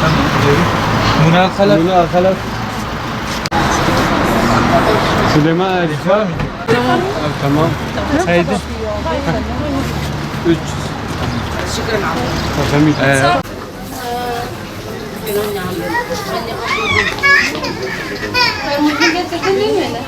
tamam. Muna Halaf. Süleyman Arif var mı? Tamam. Haydi. 300. Şükran. Mutlu getirdin değil mi öyle?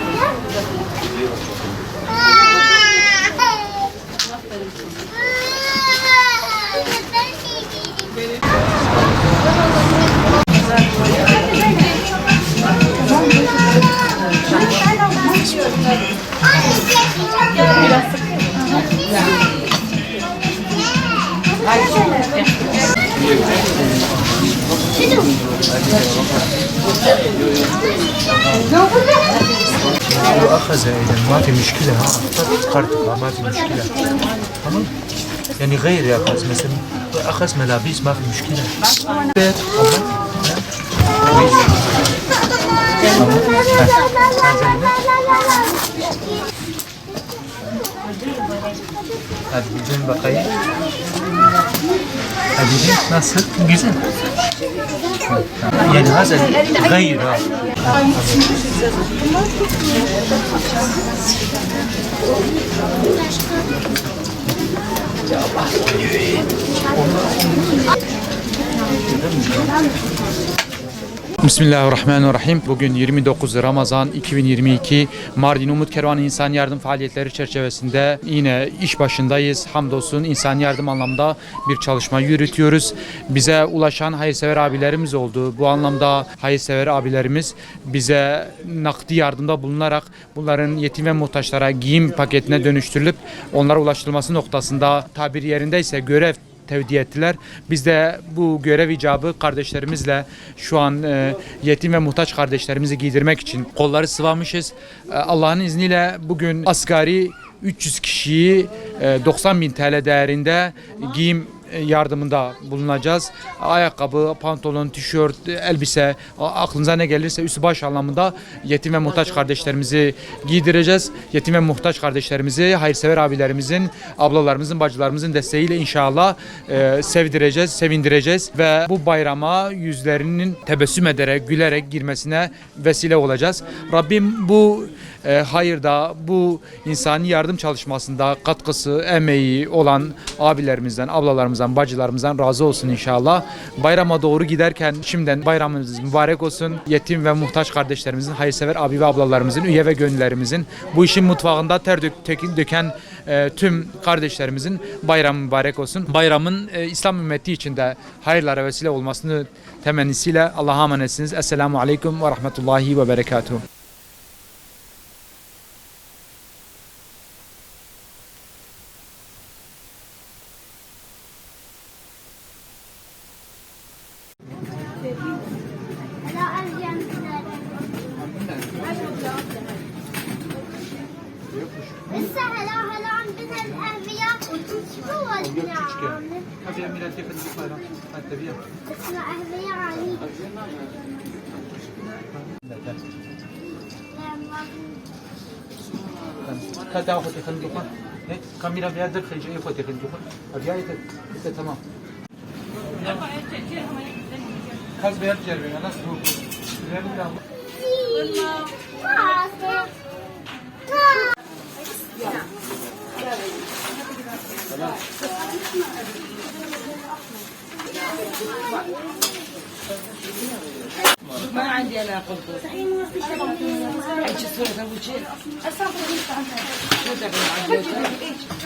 أخذ إذا ما في مشكلة ها قرطها ما في مشكلة تمام يعني غير يأخذ مثلا أخذ ملابس ما في مشكلة hadi gidelim bakayım. Hadi nasıl? Güzel. Yani hazır gayr ha. Bismillahirrahmanirrahim. Bugün 29 Ramazan 2022 Mardin Umut Kervanı İnsan Yardım faaliyetleri çerçevesinde yine iş başındayız. Hamdolsun insan yardım anlamda bir çalışma yürütüyoruz. Bize ulaşan hayırsever abilerimiz oldu. Bu anlamda hayırsever abilerimiz bize nakdi yardımda bulunarak bunların yetim ve muhtaçlara giyim paketine dönüştürülüp onlara ulaştırılması noktasında tabir yerindeyse görev tevdi ettiler. Biz de bu görev icabı kardeşlerimizle şu an yetim ve muhtaç kardeşlerimizi giydirmek için kolları sıvamışız. Allah'ın izniyle bugün asgari 300 kişiyi 90.000 TL değerinde giyim yardımında bulunacağız. Ayakkabı, pantolon, tişört, elbise, aklınıza ne gelirse üstü baş anlamında yetim ve muhtaç kardeşlerimizi giydireceğiz. Yetim ve muhtaç kardeşlerimizi hayırsever abilerimizin, ablalarımızın, bacılarımızın desteğiyle inşallah sevdireceğiz, sevindireceğiz ve bu bayrama yüzlerinin tebessüm ederek, gülerek girmesine vesile olacağız. Rabbim bu hayırda, bu insani yardım çalışmasında katkısı, emeği olan abilerimizden, ablalarımızdan, bacılarımızdan razı olsun inşallah. Bayrama doğru giderken şimdiden bayramınız mübarek olsun. Yetim ve muhtaç kardeşlerimizin, hayırsever abi ve ablalarımızın, üye ve gönüllerimizin, bu işin mutfağında ter döken tüm kardeşlerimizin bayramı mübarek olsun. Bayramın İslam ümmeti için de hayırlara vesile olmasını temennisiyle Allah'a emanetsiniz. Esselamu Aleyküm ve Rahmetullahi ve Berekatuhu. كذا أخذ خندقة كاميرا بيادر خيجة أخذ خندقة أبيعت تمام كاز بياد جربنا ناس هو ما عندي انا قلت ايش الصوره ابو شيء اصلا شو تبغى